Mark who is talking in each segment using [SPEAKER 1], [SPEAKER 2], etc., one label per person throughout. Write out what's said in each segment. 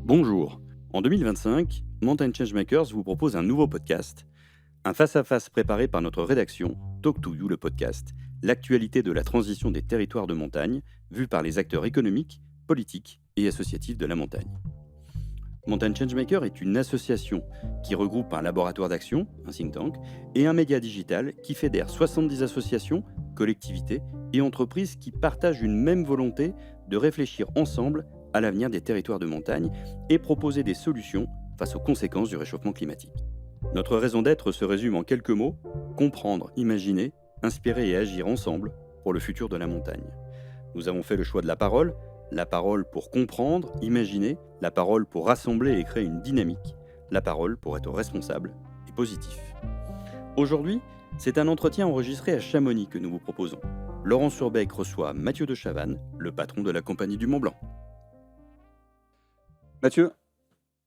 [SPEAKER 1] Bonjour. En 2025, Mountain Changemakers vous propose un nouveau podcast, un face-à-face préparé par notre rédaction, Talk to You le podcast, l'actualité de la transition des territoires de montagne, vue par les acteurs économiques, politiques et associatifs de la montagne. Mountain Changemaker est une association qui regroupe un laboratoire d'action, un think tank, et un média digital qui fédère 70 associations, collectivités et entreprises qui partagent une même volonté de réfléchir ensemble à l'avenir des territoires de montagne et proposer des solutions face aux conséquences du réchauffement climatique. Notre raison d'être se résume en quelques mots: comprendre, imaginer, inspirer et agir ensemble pour le futur de la montagne. Nous avons fait le choix de la parole pour comprendre, imaginer, la parole pour rassembler et créer une dynamique, la parole pour être responsable et positif. Aujourd'hui, c'est un entretien enregistré à Chamonix que nous vous proposons. Laurent Surbeck reçoit Mathieu de Chavannes, le patron de la Compagnie du Mont Blanc.
[SPEAKER 2] Mathieu,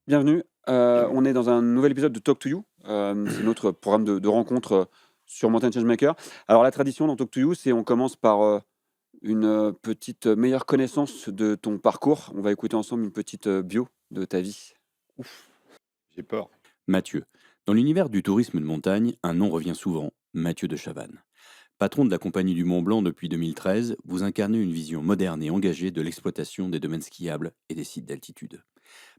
[SPEAKER 2] bienvenue. On est dans un nouvel épisode de Talk to You. C'est notre programme de rencontre sur Mountain Changemaker. Alors la tradition dans Talk to You, c'est on commence par une petite meilleure connaissance de ton parcours. On va écouter ensemble une petite bio de ta vie.
[SPEAKER 3] Ouf, j'ai peur.
[SPEAKER 1] Mathieu. Dans l'univers du tourisme de montagne, un nom revient souvent, Mathieu de Chavannes. Patron de la Compagnie du Mont Blanc depuis 2013, vous incarnez une vision moderne et engagée de l'exploitation des domaines skiables et des sites d'altitude.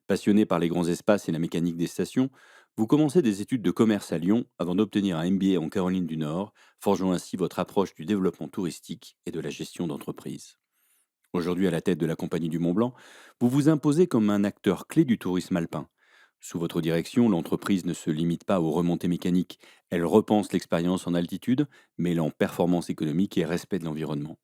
[SPEAKER 1] Passionné par les grands espaces et la mécanique des stations, vous commencez des études de commerce à Lyon avant d'obtenir un MBA en Caroline du Nord, forgeant ainsi votre approche du développement touristique et de la gestion d'entreprise. Aujourd'hui à la tête de la Compagnie du Mont Blanc, vous vous imposez comme un acteur clé du tourisme alpin. Sous votre direction, l'entreprise ne se limite pas aux remontées mécaniques, elle repense l'expérience en altitude, mêlant performance économique et respect de l'environnement.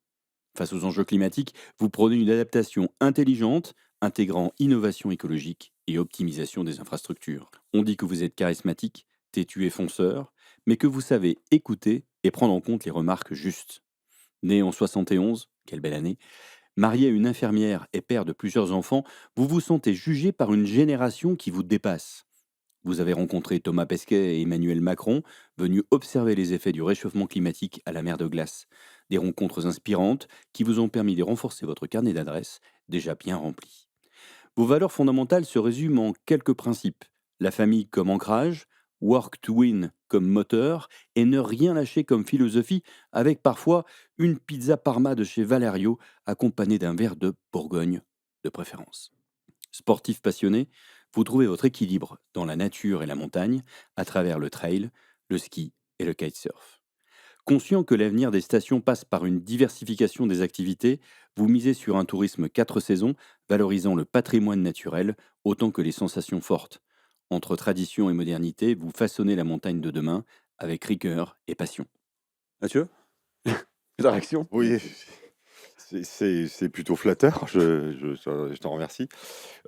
[SPEAKER 1] Face aux enjeux climatiques, vous prenez une adaptation intelligente, intégrant innovation écologique et optimisation des infrastructures. On dit que vous êtes charismatique, têtu et fonceur, mais que vous savez écouter et prendre en compte les remarques justes. Né en 71, quelle belle année, marié à une infirmière et père de plusieurs enfants, vous vous sentez jugé par une génération qui vous dépasse. Vous avez rencontré Thomas Pesquet et Emmanuel Macron, venus observer les effets du réchauffement climatique à la mer de glace. Des rencontres inspirantes qui vous ont permis de renforcer votre carnet d'adresses, déjà bien rempli. Vos valeurs fondamentales se résument en quelques principes. La famille comme ancrage, work to win comme moteur, et ne rien lâcher comme philosophie, avec parfois une pizza Parma de chez Valerio, accompagnée d'un verre de Bourgogne de préférence. Sportif passionné, vous trouvez votre équilibre dans la nature et la montagne à travers le trail, le ski et le kitesurf. Conscient que l'avenir des stations passe par une diversification des activités, vous misez sur un tourisme 4 saisons, valorisant le patrimoine naturel autant que les sensations fortes. Entre tradition et modernité, vous façonnez la montagne de demain avec rigueur et passion.
[SPEAKER 2] Mathieu, ta réaction?
[SPEAKER 3] Oui, c'est plutôt flatteur, je t'en remercie.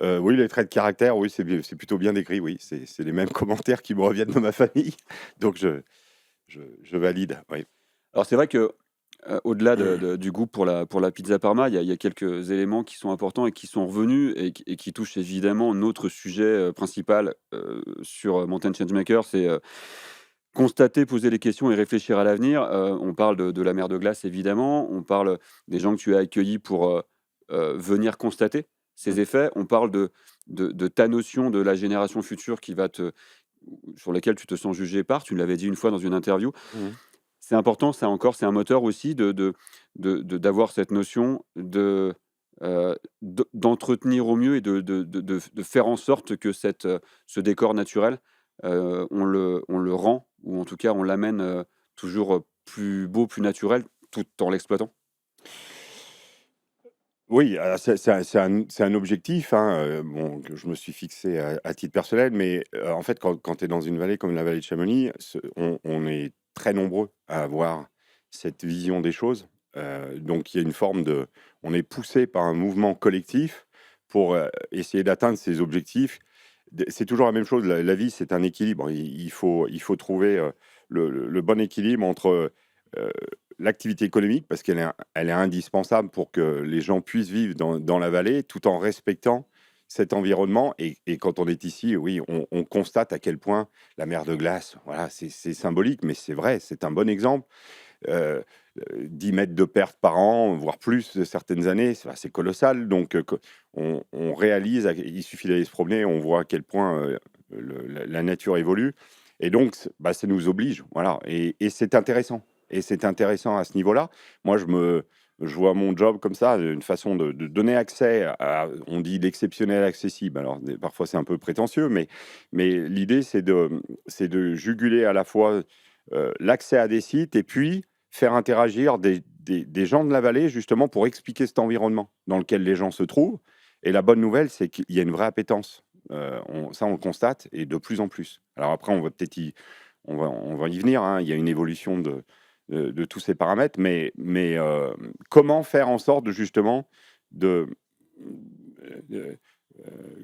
[SPEAKER 3] Oui, les traits de caractère, oui, c'est plutôt bien décrit, oui. C'est les mêmes commentaires qui me reviennent de ma famille, donc je valide, oui.
[SPEAKER 2] Alors c'est vrai que au-delà du goût pour la pizza Parma, il y a quelques éléments qui sont importants et qui sont revenus et qui touchent évidemment notre sujet principal sur Mountain Changemaker, c'est constater, poser les questions et réfléchir à l'avenir. On parle de la mer de glace évidemment, on parle des gens que tu as accueillis pour venir constater ces effets. On parle de ta notion de la génération future sur laquelle tu te sens jugé par. Tu l'avais dit une fois dans une interview.
[SPEAKER 3] Mmh.
[SPEAKER 2] C'est important, ça encore, c'est un moteur aussi d'avoir cette notion d'entretenir au mieux et de faire en sorte que ce décor naturel, on le rend, ou en tout cas on l'amène toujours plus beau, plus naturel, tout en l'exploitant.
[SPEAKER 3] Oui, alors c'est un objectif, hein, bon, que je me suis fixé à titre personnel, mais en fait, quand tu es dans une vallée comme la vallée de Chamonix, on est très nombreux à avoir cette vision des choses. Donc il y a une forme de on est poussé par un mouvement collectif pour, essayer d'atteindre ces objectifs. C'est toujours la même chose, la vie, c'est un équilibre. Il faut trouver, le bon équilibre entre, heu, l'activité économique, parce elle est indispensable pour que les gens puissent vivre dans la vallée, tout en respectant cet environnement. Et quand on est ici, oui, on constate à quel point la mer de glace, voilà, c'est symbolique, mais c'est vrai, c'est un bon exemple. Heu, 10 mètres de perte par an, voire plus de certaines années, c'est colossal. Donc, on réalise, il suffit d'aller se promener, on voit à quel point la nature évolue. Et donc, ça nous oblige. Voilà. Et c'est intéressant. Et c'est intéressant à ce niveau-là. Moi, je vois mon job comme ça, une façon de donner accès à, on dit d'exceptionnel accessible. Alors, parfois, c'est un peu prétentieux, mais l'idée, c'est de juguler à la fois l'accès à des sites et puis faire interagir des gens de la vallée, justement, pour expliquer cet environnement dans lequel les gens se trouvent. Et la bonne nouvelle, c'est qu'il y a une vraie appétence. Ça, on le constate, et de plus en plus. Alors après, on va peut-être on va y venir, hein. Il y a une évolution de tous ces paramètres, mais comment faire en sorte, justement, de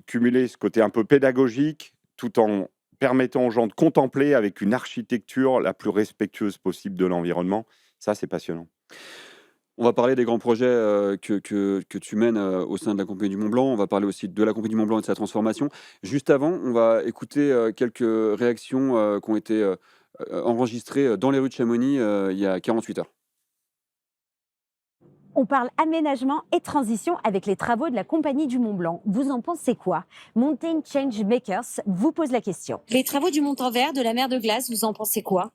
[SPEAKER 3] cumuler ce côté un peu pédagogique, tout en permettant aux gens de contempler avec une architecture la plus respectueuse possible de l'environnement. Ça, c'est passionnant.
[SPEAKER 2] On va parler des grands projets, que tu mènes, au sein de la Compagnie du Mont Blanc. On va parler aussi de la Compagnie du Mont Blanc et de sa transformation. Juste avant, on va écouter, quelques réactions, qui ont été, enregistrées, dans les rues de Chamonix, il y a 48 heures.
[SPEAKER 4] On parle aménagement et transition avec les travaux de la Compagnie du Mont Blanc. Vous en pensez quoi? Mountain Change Makers vous pose la question.
[SPEAKER 5] Les travaux du Montant-Vert, de la mer de glace, vous en pensez quoi?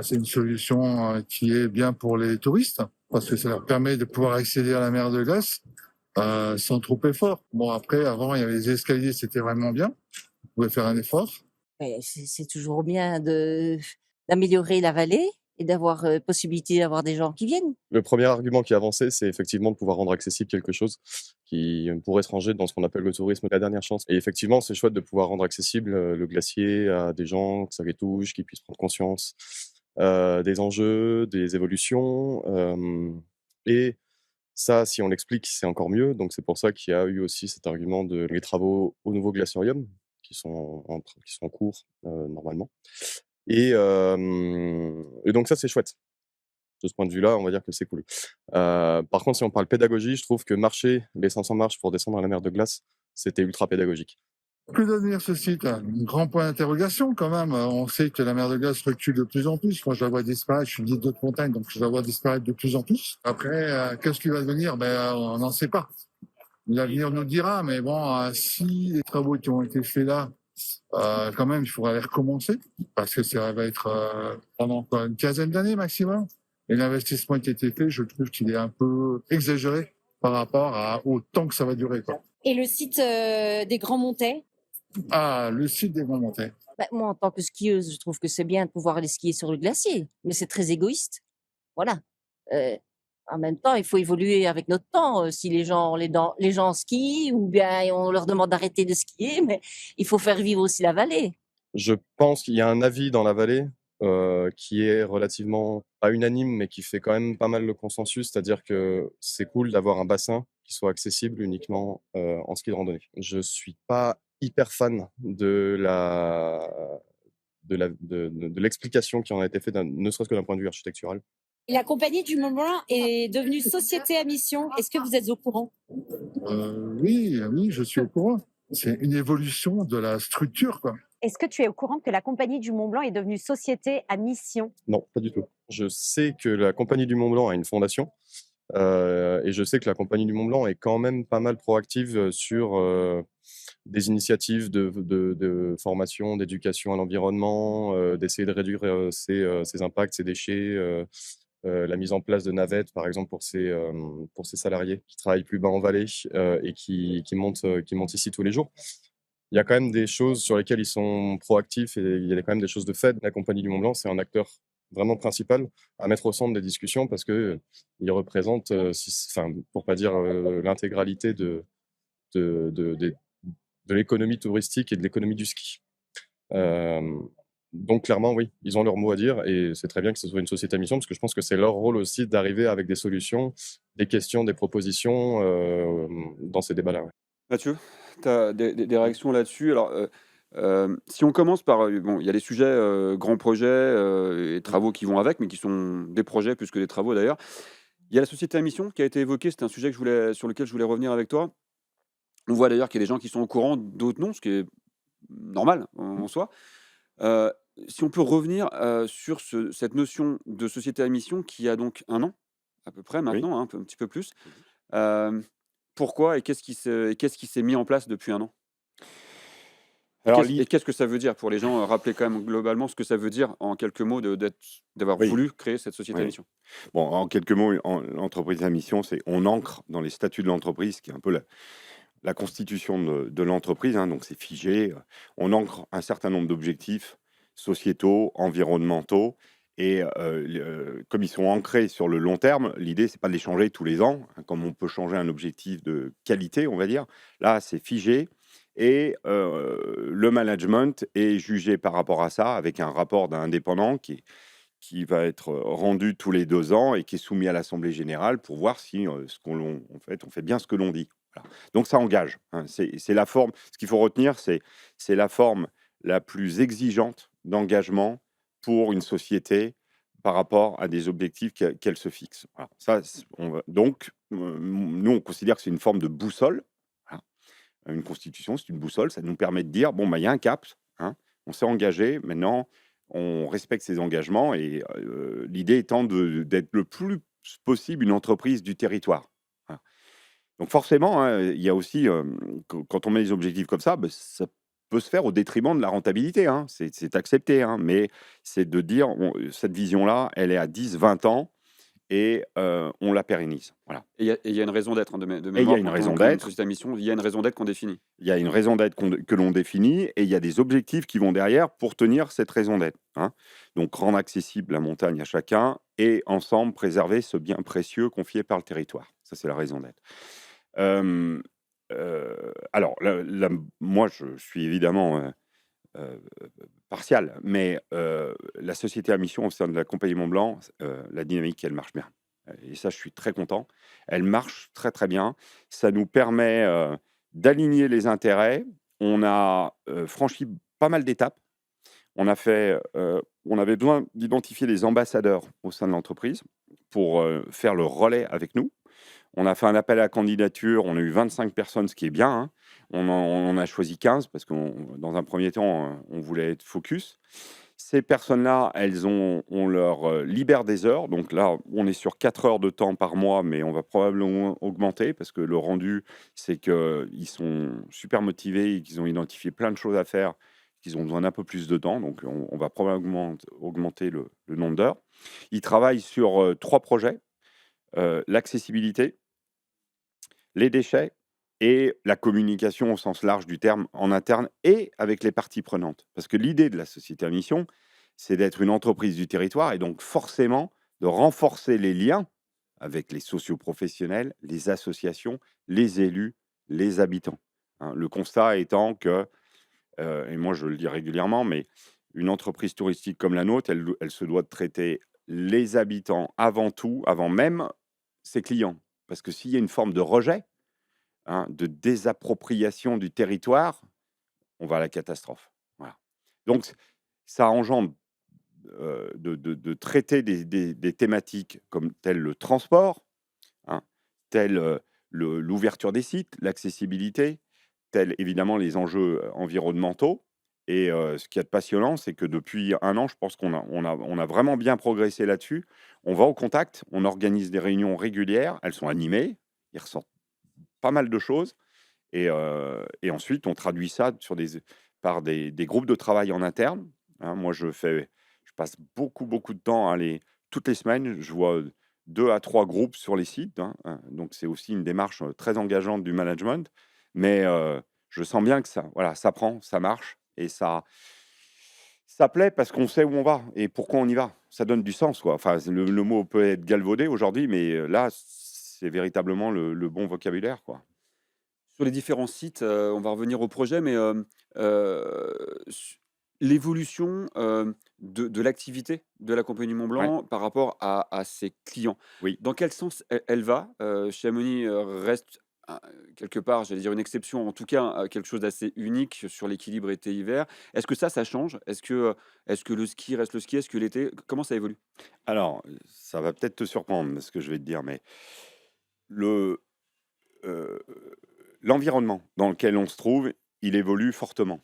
[SPEAKER 6] C'est une solution qui est bien pour les touristes, parce que ça leur permet de pouvoir accéder à la mer de glace sans trop effort. Bon, après, avant, il y avait les escaliers, c'était vraiment bien. On pouvait faire un effort.
[SPEAKER 7] C'est toujours bien d'améliorer la vallée et d'avoir possibilité d'avoir des gens qui viennent.
[SPEAKER 8] Le premier argument qui est avancé, c'est effectivement de pouvoir rendre accessible quelque chose qui pourrait se ranger dans ce qu'on appelle le tourisme la dernière chance. Et effectivement, c'est chouette de pouvoir rendre accessible le glacier à des gens, que ça les touche, qu'ils puissent prendre conscience des enjeux, des évolutions. Et ça, si on l'explique, c'est encore mieux. Donc c'est pour ça qu'il y a eu aussi cet argument de les travaux au nouveau glaciarium qui sont en cours normalement. Et donc ça, c'est chouette. De ce point de vue-là, on va dire que c'est cool. Par contre, si on parle pédagogie, je trouve que marcher les 500 marches pour descendre à la mer de glace, c'était ultra pédagogique.
[SPEAKER 6] Que devenir ce site? Un grand point d'interrogation quand même. On sait que la mer de glace recule de plus en plus. Moi, je la vois disparaître. Je suis guide d'autres montagnes, donc je la vois disparaître de plus en plus. Après, qu'est-ce qui va devenir? On n'en sait pas. L'avenir nous le dira, mais bon, si les travaux qui ont été faits là, quand même, il faudra les recommencer, parce que ça va être pendant une quinzaine d'années maximum. Et l'investissement qui a été fait, je trouve qu'il est un peu exagéré par rapport au temps que ça va durer, quoi.
[SPEAKER 5] Et le site des Grands Montets?
[SPEAKER 6] Le site des Grands Montets.
[SPEAKER 7] Moi, en tant que skieuse, je trouve que c'est bien de pouvoir aller skier sur le glacier, mais c'est très égoïste. Voilà. En même temps, il faut évoluer avec notre temps. Si les gens skient, ou bien on leur demande d'arrêter de skier, mais il faut faire vivre aussi la vallée.
[SPEAKER 8] Je pense qu'il y a un avis dans la vallée qui est relativement, pas unanime, mais qui fait quand même pas mal le consensus, c'est-à-dire que c'est cool d'avoir un bassin qui soit accessible uniquement en ski de randonnée. Je suis pas hyper fan de l'explication qui en a été faite, ne serait-ce que d'un point de vue architectural.
[SPEAKER 5] La Compagnie du Mont Blanc est devenue société à mission. Est-ce que vous êtes au courant?
[SPEAKER 6] Oui, je suis au courant. C'est une évolution de la structure, quoi.
[SPEAKER 4] Est-ce que tu es au courant que la Compagnie du Mont Blanc est devenue société à mission?
[SPEAKER 8] Non, pas du tout. Je sais que la Compagnie du Mont Blanc a une fondation et je sais que la Compagnie du Mont Blanc est quand même pas mal proactive sur des initiatives de formation, d'éducation à l'environnement, d'essayer de réduire ses impacts, ses déchets, la mise en place de navettes, par exemple, pour ses salariés qui travaillent plus bas en vallée et qui montent ici tous les jours. Il y a quand même des choses sur lesquelles ils sont proactifs et il y a quand même des choses de fait. La Compagnie du Mont Blanc, c'est un acteur vraiment principal à mettre au centre des discussions parce qu'il représente, pour pas dire l'intégralité de l'économie touristique et de l'économie du ski. Donc clairement, oui, ils ont leur mot à dire et c'est très bien que ce soit une société à mission parce que je pense que c'est leur rôle aussi d'arriver avec des solutions, des questions, des propositions dans ces débats-là. Ouais.
[SPEAKER 2] Mathieu, tu as des réactions là-dessus? Alors, si on commence par, bon, il y a les sujets, grands projets, et travaux qui vont avec, mais qui sont des projets plus que des travaux d'ailleurs. Il y a la société à mission qui a été évoquée, c'était un sujet sur lequel je voulais revenir avec toi. On voit d'ailleurs qu'il y a des gens qui sont au courant, d'autres non, ce qui est normal en soi. si on peut revenir, sur cette notion de société à mission qui a donc 1 an, à peu près
[SPEAKER 3] Oui.
[SPEAKER 2] maintenant, hein, un petit peu plus. Hem, Pourquoi et qu'est-ce qui s'est mis en place depuis 1 an?
[SPEAKER 3] Alors
[SPEAKER 2] Et
[SPEAKER 3] l'i
[SPEAKER 2] qu'est-ce que ça veut dire pour les gens? Rappeler quand même globalement ce que ça veut dire en quelques mots d'avoir
[SPEAKER 3] oui,
[SPEAKER 2] voulu créer cette société à
[SPEAKER 3] oui.
[SPEAKER 2] mission.
[SPEAKER 3] Bon, en quelques mots, l'entreprise à mission, c'est on ancre dans les statuts de l'entreprise, qui est un peu la constitution de l'entreprise, hein, donc c'est figé. On ancre un certain nombre d'objectifs sociétaux, environnementaux, et comme ils sont ancrés sur le long terme, l'idée, c'est pas de les changer tous les ans, hein, comme on peut changer un objectif de qualité, on va dire. Là, c'est figé, et le management est jugé par rapport à ça, avec un rapport d'un indépendant qui va être rendu tous les 2 ans et qui est soumis à l'assemblée générale pour voir si, on fait bien ce que l'on dit. Voilà. Donc ça engage, hein. C'est la forme, ce qu'il faut retenir, c'est la forme la plus exigeante d'engagement pour une société par rapport à des objectifs qu'elle se fixe. Voilà. Ça, on va donc, nous, on considère que c'est une forme de boussole. Voilà. Une constitution, c'est une boussole, ça nous permet de dire: «Bon, bah, il y a un cap, hein, on s'est engagé, maintenant on respecte ses engagements», et l'idée étant d'être le plus possible une entreprise du territoire. Voilà. Donc forcément, hein, il y a aussi, quand on met des objectifs comme ça, bah, ça peut se faire au détriment de la rentabilité, hein. C'est accepté, hein, mais c'est de dire cette vision-là, elle est à 10, 20 ans, et on la pérennise. Voilà.
[SPEAKER 2] Et il y a une raison d'être, hein, de
[SPEAKER 3] Et il y a
[SPEAKER 2] mémoire
[SPEAKER 3] une
[SPEAKER 2] quand on
[SPEAKER 3] raison
[SPEAKER 2] crée une
[SPEAKER 3] d'être.
[SPEAKER 2] société à mission, il y a une raison d'être qu'on définit.
[SPEAKER 3] Il y a une raison d'être que l'on définit, et il y a des objectifs qui vont derrière pour tenir cette raison d'être, hein. Donc rendre accessible la montagne à chacun et ensemble préserver ce bien précieux confié par le territoire. Ça, c'est la raison d'être. Hem, alors moi, je suis évidemment, heu, partial, mais la société à mission au sein de la Compagnie Mont Blanc, la dynamique, elle marche bien. Et ça, je suis très content. Elle marche très, très bien. Ça nous permet, d'aligner les intérêts. On a, franchi pas mal d'étapes. On avait besoin d'identifier des ambassadeurs au sein de l'entreprise pour, faire le relais avec nous. On a fait un appel à candidature, on a eu 25 personnes, ce qui est bien, hein. On en a choisi 15 parce que dans un premier temps, on voulait être focus. Ces personnes-là, on leur libère des heures. Donc là, on est sur 4 heures de temps par mois, mais on va probablement augmenter parce que le rendu, c'est qu'ils sont super motivés et qu'ils ont identifié plein de choses à faire, qu'ils ont besoin d'un peu plus de temps. Donc on va probablement augmenter le nombre d'heures. Ils travaillent sur 3 projets: l'accessibilité, les déchets et la communication au sens large du terme, en interne et avec les parties prenantes. Parce que l'idée de la société à mission, c'est d'être une entreprise du territoire, et donc forcément de renforcer les liens avec les socioprofessionnels, les associations, les élus, les habitants, hein. Le constat étant que, et moi je le dis régulièrement, mais une entreprise touristique comme la nôtre, elle se doit de traiter les habitants avant tout, avant même ses clients. Parce que s'il y a une forme de rejet, hein, de désappropriation du territoire, on va à la catastrophe. Voilà. Donc ça engendre, de traiter des thématiques comme telles le transport, hein, telles, l'ouverture des sites, l'accessibilité, tels évidemment les enjeux, environnementaux, et ce qu'il y a de passionnant, c'est que depuis 1 an, je pense qu'on a vraiment bien progressé là-dessus. On va au contact, on organise des réunions régulières, elles sont animées, il ressort pas mal de choses, et ensuite on traduit ça par des groupes de travail en interne, hein. Moi, je passe beaucoup, beaucoup de temps à aller toutes les semaines, je vois 2 à 3 groupes sur les sites, hein, donc c'est aussi une démarche, très engageante du management, mais je sens bien que ça prend, ça marche, et ça plaît parce qu'on sait où on va et pourquoi on y va. Ça donne du sens, quoi. Enfin, le mot peut être galvaudé aujourd'hui, mais là, c'est véritablement le bon vocabulaire, quoi.
[SPEAKER 2] Sur les différents sites, on va revenir au projet, mais su l'évolution, de l'activité de la Compagnie du Mont
[SPEAKER 3] Ouais,
[SPEAKER 2] Blanc par rapport à ses clients.
[SPEAKER 3] oui.
[SPEAKER 2] Dans quel sens elle va? Chamonix, reste un quelque part, j'allais dire une exception, en tout cas, quelque chose d'assez unique sur l'équilibre été-hiver. Est-ce que ça change? Est-ce que le ski reste le ski? Est-ce que l'été comment ça évolue?
[SPEAKER 3] Alors, ça va peut-être te surprendre ce que je vais te dire, mais le, heu, l'environnement dans lequel on se trouve, il évolue fortement.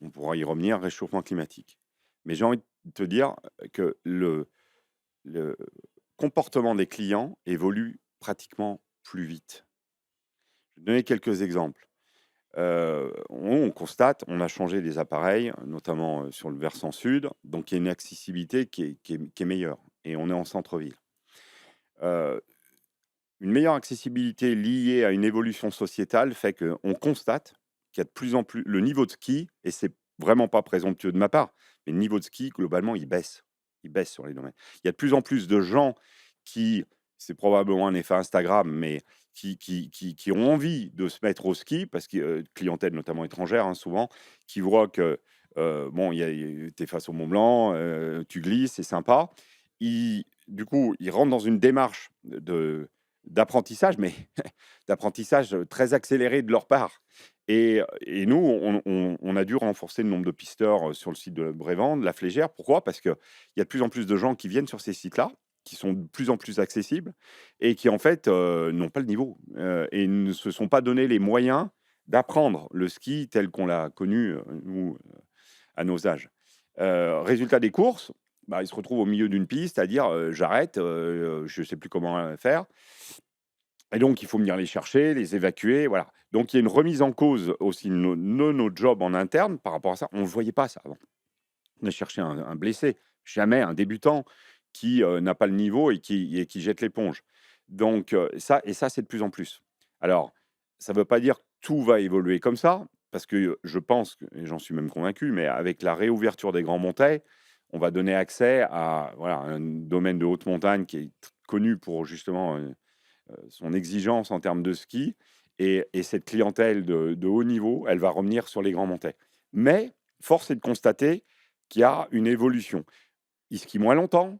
[SPEAKER 3] On pourra y revenir, réchauffement climatique. Mais j'ai envie de te dire que le comportement des clients évolue pratiquement plus vite. Je vais te donner quelques exemples. On constate, on a changé les appareils, notamment, sur le versant sud, donc il y a une accessibilité qui est meilleure et on est en centre-ville. Heu, une meilleure accessibilité liée à une évolution sociétale fait qu'on constate qu'il y a de plus en plus le niveau de ski et c'est vraiment pas présomptueux de ma part, mais le niveau de ski globalement il baisse. Il baisse sur les domaines. Il y a de plus en plus de gens qui c'est probablement un effet Instagram, mais qui ont envie de se mettre au ski parce que, clientèle notamment étrangère, hein, souvent, qui voient que, bon, tu es face au Mont Blanc, tu glisses, c'est sympa. Du coup, ils rentrent dans une démarche d'apprentissage, mais d'apprentissage, très accéléré de leur part et nous, on a dû renforcer le nombre de pisteurs, sur le site de Brévand, de la Flégère. Pourquoi? Parce qu'il y a de plus en plus de gens qui viennent sur ces sites-là, qui sont de plus en plus accessibles et qui, en fait, n'ont pas le niveau, et ne se sont pas donné les moyens d'apprendre le ski tel qu'on l'a connu, nous, à nos âges. Résultat des courses, bah, ils se retrouvent au milieu d'une piste à dire, «J'arrête, je ne sais plus comment, faire». Et donc, il faut venir les chercher, les évacuer, voilà. Donc, il y a une remise en cause aussi de nos jobs en interne par rapport à ça. On ne le voyait pas ça avant. On a cherché un blessé, jamais un débutant qui n'a pas le niveau et qui jette l'éponge. Donc, ça, c'est de plus en plus. Alors, ça ne veut pas dire que tout va évoluer comme ça, parce que je pense, et j'en suis même convaincu, mais avec la réouverture des grands montets, on va donner accès à voilà, un domaine de haute montagne qui est connu pour justement son exigence en termes de ski et cette clientèle de haut niveau, elle va revenir sur les grands montets. Mais force est de constater qu'il y a une évolution. Ils skient moins longtemps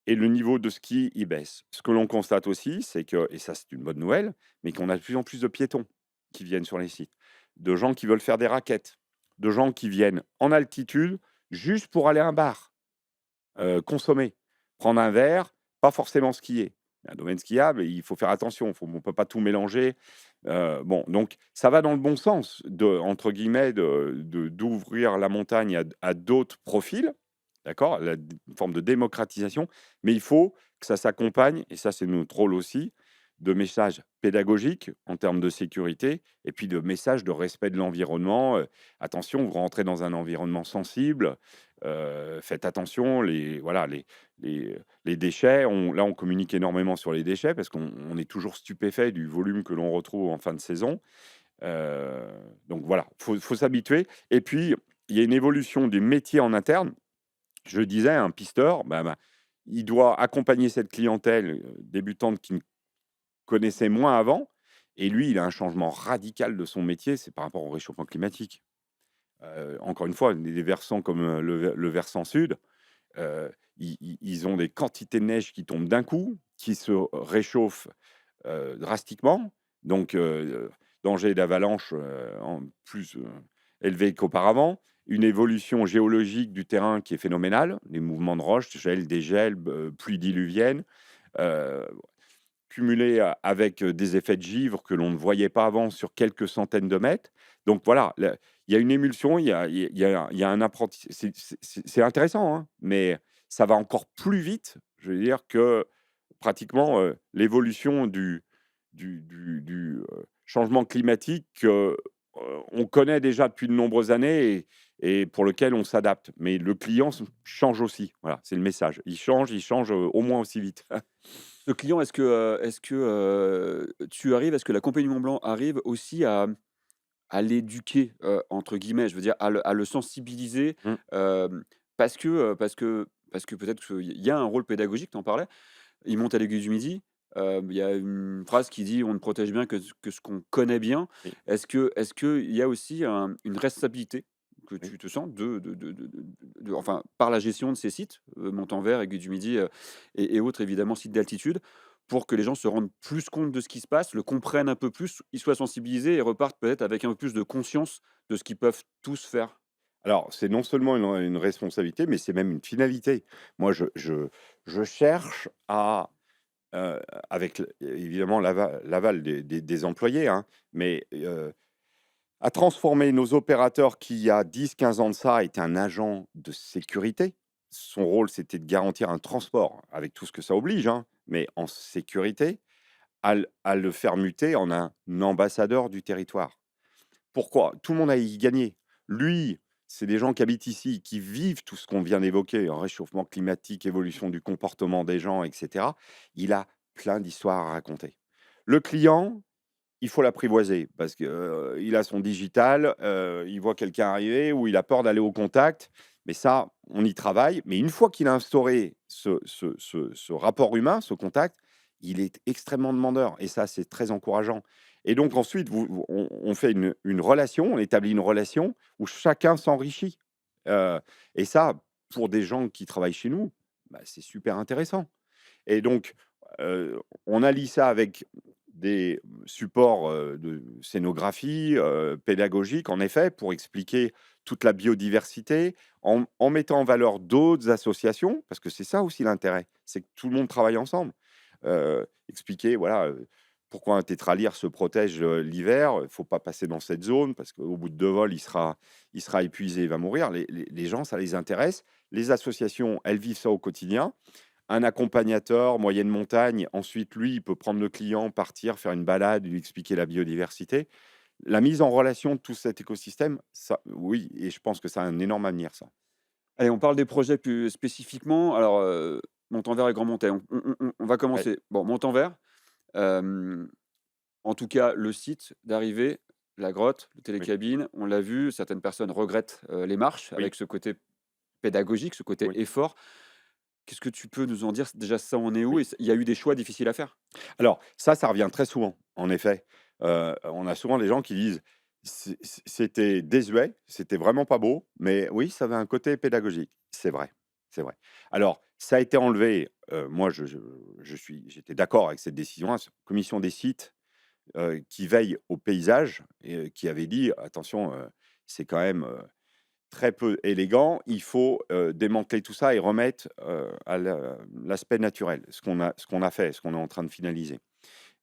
[SPEAKER 3] et le niveau de ski, il baisse. Ce que l'on constate aussi, c'est que, et ça c'est une bonne nouvelle, mais qu'on a de plus en plus de piétons qui viennent sur les sites, de gens qui veulent faire des raquettes, de gens qui viennent en altitude juste pour aller à un bar, consommer, prendre un verre, pas forcément skier. Un domaine skiable, il faut faire attention, on ne peut pas tout mélanger. Bon, donc ça va dans le bon sens entre guillemets d'ouvrir la montagne à d'autres profils, d'accord? Une forme de démocratisation, mais il faut que ça s'accompagne, et ça c'est notre rôle aussi, de messages pédagogiques en termes de sécurité et puis de messages de respect de l'environnement. Attention, vous rentrez dans un environnement sensible, faites attention, voilà, les déchets, on communique énormément sur les déchets parce qu'on est toujours stupéfait du volume que l'on retrouve en fin de saison. Heu, donc voilà, faut s'habituer et puis il y a une évolution du métier en interne. Je le disais, un pisteur, il doit accompagner cette clientèle, débutante qui ne connaissait moins avant et lui, il a un changement radical de son métier, c'est par rapport au réchauffement climatique. Encore une fois, des versants comme, le versant sud, ils ont des quantités de neige qui tombent d'un coup, qui se réchauffent, drastiquement. Donc, danger d'avalanche, en plus, élevé qu'auparavant. Une évolution géologique du terrain qui est phénoménale, les mouvements de roches, gel, dégel, pluies diluviennes, heu, cumulés avec, des effets de givre que l'on ne voyait pas avant sur quelques centaines de mètres. Donc voilà, il y a une émulsion, il y a un apprenti c'est intéressant, hein, mais ça va encore plus vite, je veux dire, que pratiquement, l'évolution du changement climatique que, on connaît déjà depuis de nombreuses années et pour lequel on s'adapte. Mais le client change aussi. Voilà, c'est le message. Il change, au moins aussi vite.
[SPEAKER 2] Le client, est-ce que la compagnie Mont Blanc arrive aussi à «l'éduquer», entre guillemets? Je veux dire à le sensibiliser,
[SPEAKER 3] Mmh.
[SPEAKER 2] parce que peut-être qu'il y a un rôle pédagogique, tu en parlais. Il monte à l'Aiguille du Midi, il y a une phrase qui dit: «On ne protège bien que ce qu'on connaît bien».
[SPEAKER 3] Oui,
[SPEAKER 2] Est-ce qu'il y a aussi une responsabilité que
[SPEAKER 3] oui.
[SPEAKER 2] tu te sens enfin, par la gestion de ces sites, Montanvert, Aiguille du Midi, et autres évidemment sites d'altitude, pour que les gens se rendent plus compte de ce qui se passe, le comprennent un peu plus, ils soient sensibilisés et repartent peut-être avec un peu plus de conscience de ce qu'ils peuvent tous faire?
[SPEAKER 3] Alors, c'est non seulement une responsabilité, mais c'est même une finalité. Moi, je cherche à, heu, avec évidemment l'aval des employés, hein, mais à transformer nos opérateurs qui, il y a 10-15 ans de ça, étaient un agent de sécurité. Son rôle, c'était de garantir un transport, avec tout ce que ça oblige, hein, mais en sécurité, à le faire muter en un ambassadeur du territoire. Pourquoi? Tout le monde a y gagné. Lui, c'est des gens qui habitent ici, qui vivent tout ce qu'on vient d'évoquer, un réchauffement climatique, évolution du comportement des gens, etc. Il a plein d'histoires à raconter. Le client, il faut l'apprivoiser parce que, il a son digital, il voit quelqu'un arriver ou il a peur d'aller au contact. Mais ça, on y travaille. Mais une fois qu'il a instauré ce rapport humain, ce contact, il est extrêmement demandeur et ça, c'est très encourageant. Et donc ensuite, on fait une relation, on établit une relation où chacun s'enrichit. Et ça, pour des gens qui travaillent chez nous, bah, c'est super intéressant. Et donc, on allie ça avec des supports, de scénographie, pédagogique, en effet, pour expliquer toute la biodiversité, en mettant en valeur d'autres associations, parce que c'est ça aussi l'intérêt, c'est que tout le monde travaille ensemble. Expliquer, voilà, pourquoi un tétralyre se protège, l'hiver, il ne faut pas passer dans cette zone parce qu'au bout de 2 vols, il sera épuisé, il va mourir. Les gens, ça les intéresse. Les associations, elles vivent ça au quotidien. Un accompagnateur, moyenne montagne, ensuite, lui, il peut prendre le client, partir, faire une balade, lui expliquer la biodiversité. La mise en relation de tout cet écosystème, ça, oui, et je pense que ça a un énorme avenir, ça.
[SPEAKER 2] Allez, on parle des projets plus spécifiquement. Alors, Montanvert et Grand Montet. On va
[SPEAKER 3] Ouais,
[SPEAKER 2] commencer. Bon, Montanvert, hem, en tout cas, le site d'arrivée, la grotte, le
[SPEAKER 3] oui,
[SPEAKER 2] télécabine, on l'a vu, certaines personnes regrettent, les marches
[SPEAKER 3] oui,
[SPEAKER 2] avec ce côté pédagogique, ce côté
[SPEAKER 3] oui,
[SPEAKER 2] effort. Qu'est-ce que tu peux nous en dire? Déjà, ça en est où?
[SPEAKER 3] oui.
[SPEAKER 2] Et il y a eu des choix difficiles à faire?
[SPEAKER 3] Alors, ça revient très souvent, en effet. On a souvent des gens qui disent: C'était désuet, c'était vraiment pas beau, mais oui, ça avait un côté pédagogique». C'est vrai, c'est vrai. Alors, ça a été enlevé, moi, j'étais d'accord avec cette décision-là, cette commission des sites, qui veille au paysage et qui avait dit: «Attention, c'est quand même, très peu élégant, il faut, démanteler tout ça et remettre, à l'aspect naturel». Ce qu'on a fait, ce qu'on est en train de finaliser.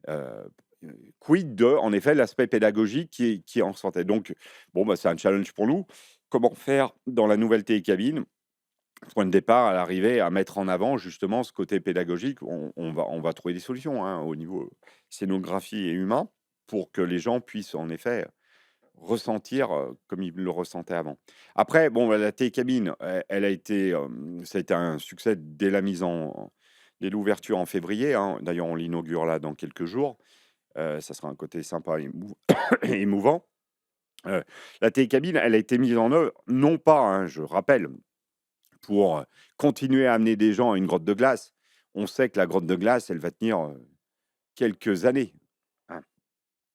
[SPEAKER 3] Heu, Quid de, en effet, l'aspect pédagogique qui en sortait. Donc bon, bah, c'est un challenge pour nous. Comment faire dans la nouvelle télécabine, point de départ à l'arrivée, à mettre en avant justement ce côté pédagogique? On va trouver des solutions, hein, au niveau scénographie et humain, pour que les gens puissent en effet ressentir, comme ils le ressentaient avant. Après, bon, bah, la télécabine, elle a été, ça a été un succès dès l'ouverture en février, hein. D'ailleurs, on l'inaugure là dans quelques jours. Ça sera un côté sympa et émouvant. Heu, la télécabine, elle a été mise en œuvre, non pas, hein, je rappelle, pour, continuer à amener des gens à une grotte de glace. On sait que la grotte de glace, elle va tenir, quelques années, hein.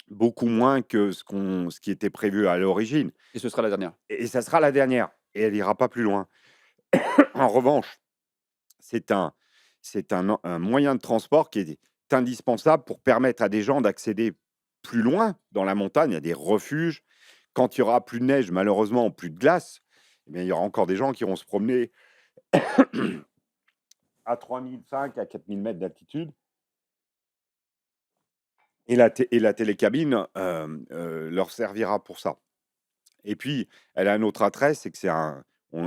[SPEAKER 3] Beaucoup moins que ce qui était prévu à l'origine.
[SPEAKER 2] Et ce sera la dernière?
[SPEAKER 3] Et ça sera la dernière et elle ira pas plus loin. En revanche, c'est un moyen de transport qui est indispensable pour permettre à des gens d'accéder plus loin dans la montagne. Il y a des refuges. Quand il y aura plus de neige, malheureusement, plus de glace, eh bien, il y aura encore des gens qui iront se promener à 3005, à 4000 mètres d'altitude. Et la télécabine, leur servira pour ça. Et puis, elle a un autre attrait, c'est que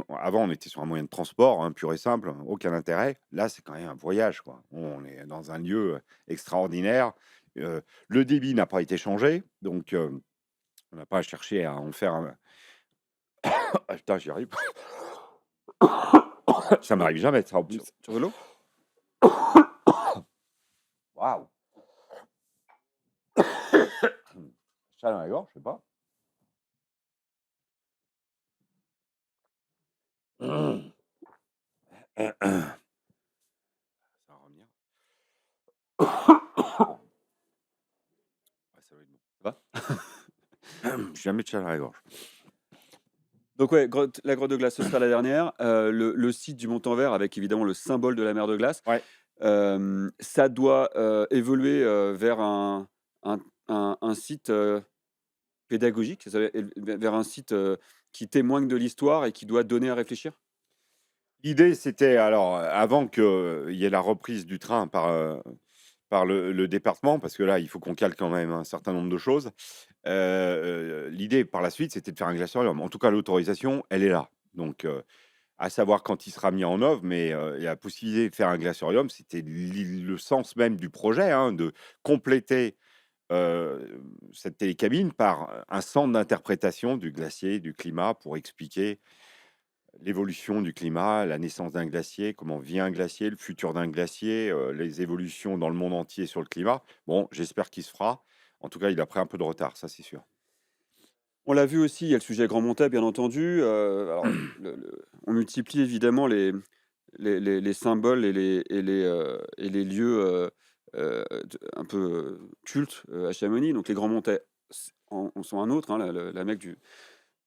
[SPEAKER 3] avant, on était sur un moyen de transport, hein, pur et simple, aucun intérêt. Là, c'est quand même un voyage, quoi. On est dans un lieu, extraordinaire. Le débit n'a pas été changé, donc on n'a pas cherché à en faire un ah putain, j'y arrive ça m'arrive jamais ça, en plus.
[SPEAKER 2] Sur de l'eau?
[SPEAKER 3] Waouh! Chat dans la gorge, je sais pas. Ça va revenir. Ouais, ça va être bon.
[SPEAKER 2] Ça va?
[SPEAKER 3] J'ai jamais de chat dans la gorge.
[SPEAKER 2] Donc ouais, la grotte de glace, ce sera la dernière. Le site du Montanvert avec évidemment le symbole de la mer de glace.
[SPEAKER 3] Ouais.
[SPEAKER 2] Ça doit, évoluer, vers un site, pédagogique, ça va vers un site, qui témoigne de l'histoire et qui doit donner à réfléchir?
[SPEAKER 3] L'idée, c'était alors, avant qu'il y ait la reprise du train par le département, parce que là, il faut qu'on cale quand même un certain nombre de choses. L'idée par la suite, c'était de faire un glaciarium. En tout cas, l'autorisation, elle est là. Donc, à savoir quand il sera mis en œuvre, mais il y a la possibilité de faire un glaciarium. C'était le sens même du projet, hein, de compléter cette télécabine par un centre d'interprétation du glacier, du climat, pour expliquer l'évolution du climat, la naissance d'un glacier, comment vit un glacier, le futur d'un glacier, les évolutions dans le monde entier sur le climat. Bon, j'espère qu'il se fera. En tout cas, il a pris un peu de retard, ça c'est sûr.
[SPEAKER 2] On l'a vu aussi, il y a le sujet Grand Montet, bien entendu. Alors, on multiplie évidemment les symboles et les lieux un peu cultes à Chamonix. Donc, les Grands Montets en sont un autre, hein, la mecque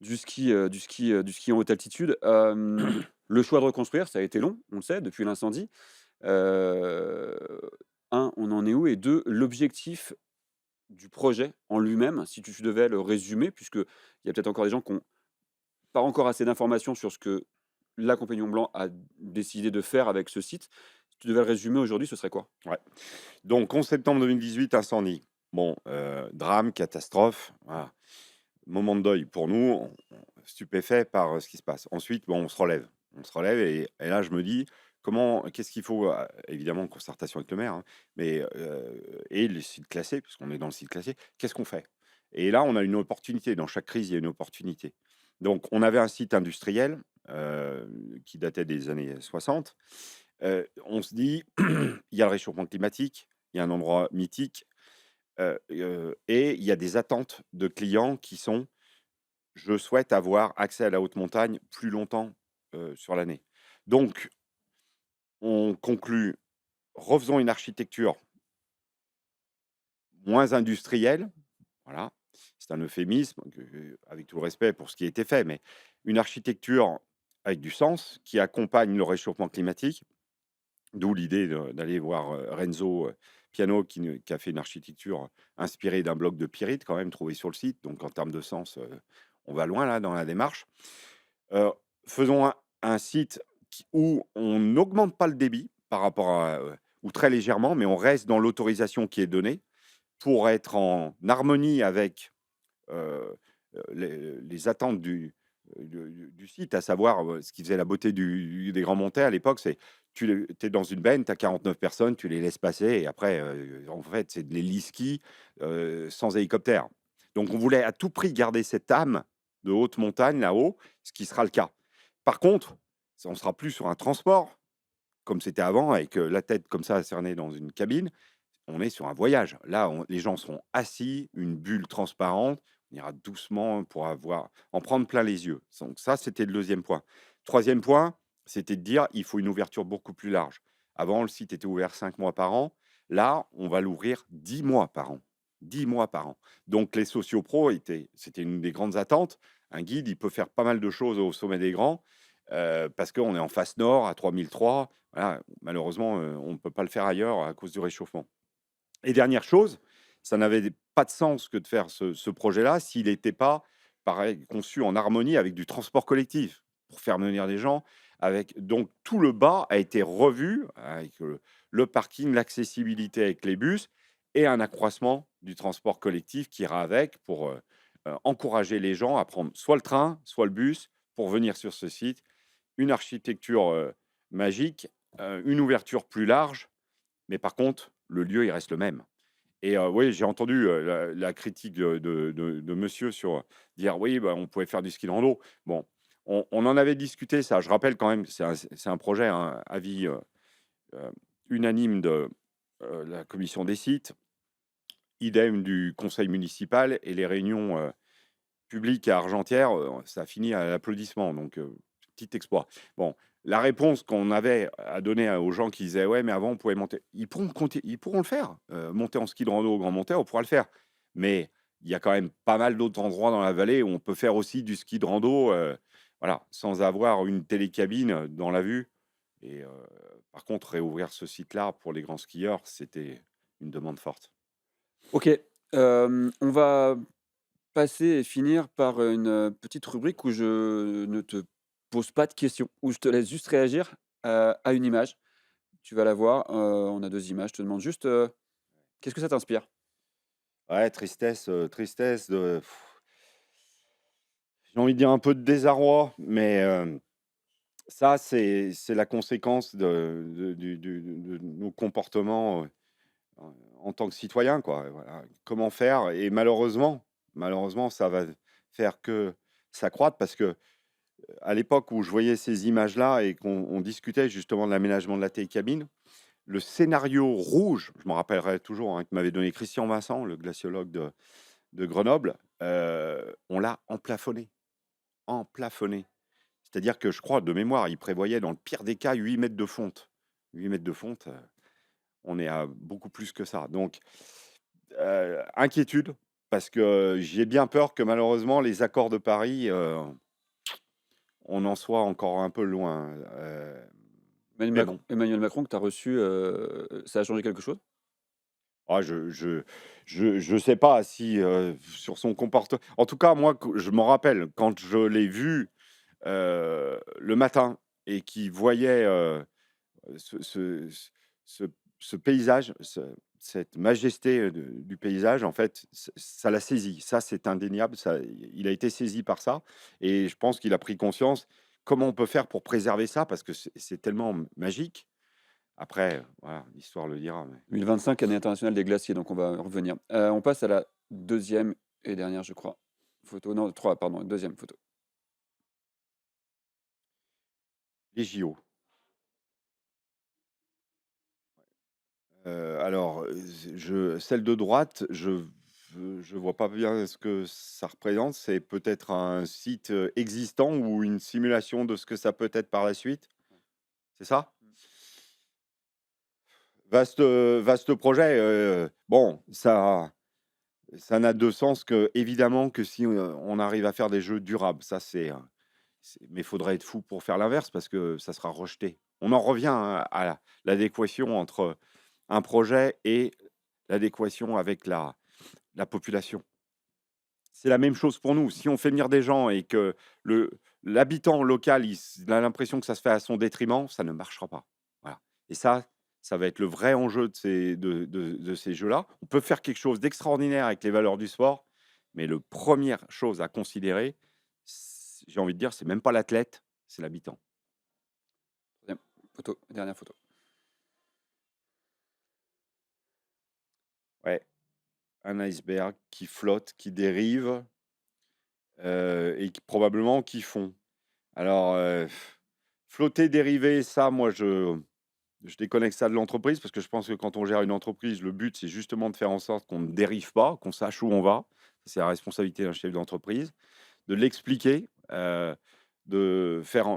[SPEAKER 2] du ski en haute altitude. Le choix de reconstruire, ça a été long, on le sait, depuis l'incendie. Euh, un, on en est où? Et deux, l'objectif du projet en lui-même, si tu devais le résumer, puisqu'il y a peut-être encore des gens qui n'ont pas encore assez d'informations sur ce que la Compagnie Mont Blanc a décidé de faire avec ce site. Si tu devais le résumer aujourd'hui, ce serait quoi?
[SPEAKER 3] Ouais. Donc, 11 septembre 2018, incendie. Bon, drame, catastrophe. Voilà. Moment de deuil pour nous, stupéfait par ce qui se passe. Ensuite, bon, on se relève. On se relève et là, je me dis, qu'est-ce qu'il faut, évidemment, en concertation avec le maire, hein, mais, et le site classé, puisqu'on est dans le site classé, qu'est-ce qu'on fait? Et là, on a une opportunité. Dans chaque crise, il y a une opportunité. Donc, on avait un site industriel qui datait des années 60. On se dit, il y a le réchauffement climatique, il y a un endroit mythique, et il y a des attentes de clients qui sont: «Je souhaite avoir accès à la haute montagne plus longtemps, sur l'année». Donc on conclut: refaisons une architecture moins industrielle, voilà, c'est un euphémisme avec tout le respect pour ce qui a été fait, mais une architecture avec du sens, qui accompagne le réchauffement climatique. D'où l'idée d'aller voir Renzo Piano qui a fait une architecture inspirée d'un bloc de pyrite quand même trouvé sur le site. Donc en termes de sens, on va loin là dans la démarche. Euh, Faisons un site où on n'augmente pas le débit par rapport à, ou très légèrement, mais on reste dans l'autorisation qui est donnée pour être en harmonie avec les attentes du site, à savoir ce qui faisait la beauté des Grands Montets à l'époque, c'est tu es dans une benne, tu as 49 personnes, tu les laisses passer, et après, en fait, c'est de l'héliski sans hélicoptère. Donc, on voulait à tout prix garder cette âme de haute montagne là-haut, ce qui sera le cas. Par contre, on sera plus sur un transport, comme c'était avant, avec la tête comme ça cernée dans une cabine. On est sur un voyage. Là, les gens seront assis, une bulle transparente. On ira doucement pour en prendre plein les yeux. Donc ça, c'était le deuxième point. Troisième point, c'était de dire il faut une ouverture beaucoup plus large. Avant, le site était ouvert 5 mois par an. Là, on va l'ouvrir 10 mois par an. 10 mois par an. Donc les sociopros, c'était une des grandes attentes. Un guide, il peut faire pas mal de choses au sommet des grands, parce qu'on est en face nord, à 3003. Voilà, malheureusement, on ne peut pas le faire ailleurs à cause du réchauffement. Et dernière chose, ça n'avait pas de sens que de faire ce projet-là s'il n'était pas, pareil, conçu en harmonie avec du transport collectif, pour faire venir des gens avec. Donc tout le bas a été revu avec le parking, l'accessibilité avec les bus et un accroissement du transport collectif qui ira avec pour encourager les gens à prendre soit le train, soit le bus pour venir sur ce site. Une architecture magique, une ouverture plus large, mais par contre, le lieu, il reste le même. Et oui, j'ai entendu la critique de monsieur sur dire: «Oui, bah, on pouvait faire du ski de rando». Bon, on en avait discuté ça. Je rappelle quand même que c'est un projet, un avis unanime de la commission des sites, idem du conseil municipal, et les réunions publiques à Argentière, ça a fini à l'applaudissement, donc petit exploit. Bon, la réponse qu'on avait à donner aux gens qui disaient: «Ouais, mais avant, on pouvait monter». Ils pourront le faire, monter en ski de rando au Grand Montet, on pourra le faire. Mais il y a quand même pas mal d'autres endroits dans la vallée où on peut faire aussi du ski de rando, voilà, sans avoir une télécabine dans la vue. Et par contre, réouvrir ce site-là pour les grands skieurs, c'était une demande forte.
[SPEAKER 2] Ok, on va passer et finir par une petite rubrique où je ne te pose pas de questions, où je te laisse juste réagir à une image. Tu vas la voir, on a deux images. Je te demande juste, qu'est-ce que ça t'inspire?
[SPEAKER 3] Ouais, tristesse de j'ai envie de dire un peu de désarroi, mais ça, c'est la conséquence de nos comportements, en tant que citoyens, quoi, voilà. Comment faire? Et malheureusement, ça va faire que s'accroître parce que, à l'époque où je voyais ces images-là et qu'on discutait justement de l'aménagement de la télécabine, le scénario rouge, je m'en rappellerai toujours, hein, que m'avait donné Christian Vincent, le glaciologue de Grenoble, on l'a emplafonné. Emplafonné. C'est-à-dire que je crois, de mémoire, il prévoyait dans le pire des cas 8 mètres de fonte. 8 mètres de fonte, on est à beaucoup plus que ça. Donc, inquiétude, parce que j'ai bien peur que malheureusement les accords de Paris, on en soit encore un peu loin. Mais bon,
[SPEAKER 2] Emmanuel Macron que tu as reçu, ça a changé quelque chose?
[SPEAKER 3] ah, je sais pas si, sur son comportement. En tout cas, moi, je m'en rappelle quand je l'ai vu le matin et qui voyait ce, ce paysage, cette majesté du paysage, en fait, ça l'a saisi. Ça, c'est indéniable. Ça, il a été saisi par ça. Et je pense qu'il a pris conscience comment on peut faire pour préserver ça, parce que c'est tellement magique. Après, voilà, l'histoire le dira.
[SPEAKER 2] 2025, année internationale des glaciers, donc on va revenir. On passe à la deuxième et dernière, je crois, photo. Non, 3, pardon, deuxième photo.
[SPEAKER 3] Les JO. Alors, celle de droite, je vois pas bien ce que ça représente. C'est peut-être un site existant ou une simulation de ce que ça peut être par la suite. C'est ça? Vaste projet. Bon, ça n'a de sens que évidemment que si on arrive à faire des jeux durables. Ça, mais il faudrait être fou pour faire l'inverse parce que ça sera rejeté. On en revient, hein, à l'adéquation entre un projet et l'adéquation avec la population. C'est la même chose pour nous. Si on fait venir des gens et que l'habitant local, il a l'impression que ça se fait à son détriment, ça ne marchera pas. Voilà. Et ça va être le vrai enjeu de ces jeux-là. On peut faire quelque chose d'extraordinaire avec les valeurs du sport, mais la première chose à considérer, j'ai envie de dire, c'est même pas l'athlète, c'est l'habitant.
[SPEAKER 2] Dernière photo.
[SPEAKER 3] Ouais, un iceberg qui flotte, qui dérive et probablement qui fond. Alors, flotter, dériver, ça, moi, je déconnecte ça de l'entreprise parce que je pense que quand on gère une entreprise, le but, c'est justement de faire en sorte qu'on ne dérive pas, qu'on sache où on va. C'est la responsabilité d'un chef d'entreprise, de l'expliquer, de faire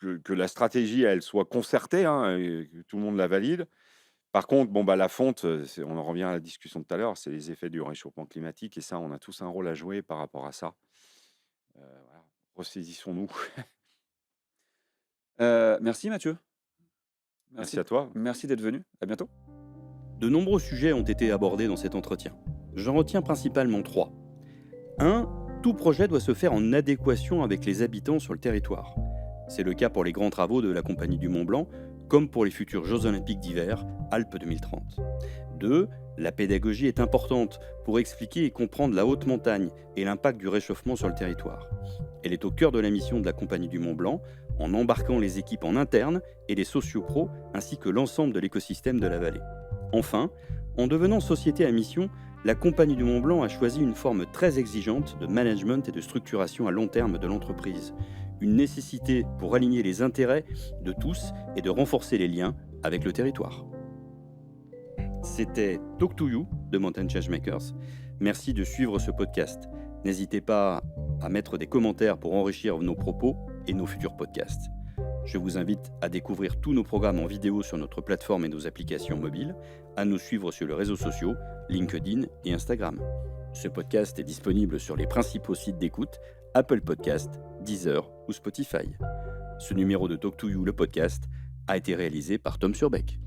[SPEAKER 3] que la stratégie, elle soit concertée, hein, et que tout le monde la valide. Par contre, bon, bah, la fonte, on en revient à la discussion de tout à l'heure, c'est les effets du réchauffement climatique et ça, on a tous un rôle à jouer par rapport à ça. Voilà, ressaisissons-nous.
[SPEAKER 2] Merci Mathieu.
[SPEAKER 3] Merci à toi.
[SPEAKER 2] Merci d'être venu. À bientôt.
[SPEAKER 1] De nombreux sujets ont été abordés dans cet entretien. J'en retiens principalement 3. 1. Tout projet doit se faire en adéquation avec les habitants sur le territoire. C'est le cas pour les grands travaux de la Compagnie du Mont-Blanc, comme pour les futurs Jeux Olympiques d'hiver, Alpes 2030. 2. La pédagogie est importante pour expliquer et comprendre la haute montagne et l'impact du réchauffement sur le territoire. Elle est au cœur de la mission de la Compagnie du Mont-Blanc, en embarquant les équipes en interne et les sociopros, ainsi que l'ensemble de l'écosystème de la vallée. Enfin, en devenant société à mission, la Compagnie du Mont-Blanc a choisi une forme très exigeante de management et de structuration à long terme de l'entreprise. Une nécessité pour aligner les intérêts de tous et de renforcer les liens avec le territoire. C'était Talk to You de Mountain Changemakers. Merci de suivre ce podcast. N'hésitez pas à mettre des commentaires pour enrichir nos propos et nos futurs podcasts. Je vous invite à découvrir tous nos programmes en vidéo sur notre plateforme et nos applications mobiles, à nous suivre sur les réseaux sociaux, LinkedIn et Instagram. Ce podcast est disponible sur les principaux sites d'écoute, Apple Podcast, Deezer ou Spotify. Ce numéro de Talk to You, le podcast, a été réalisé par Tom Surbeck.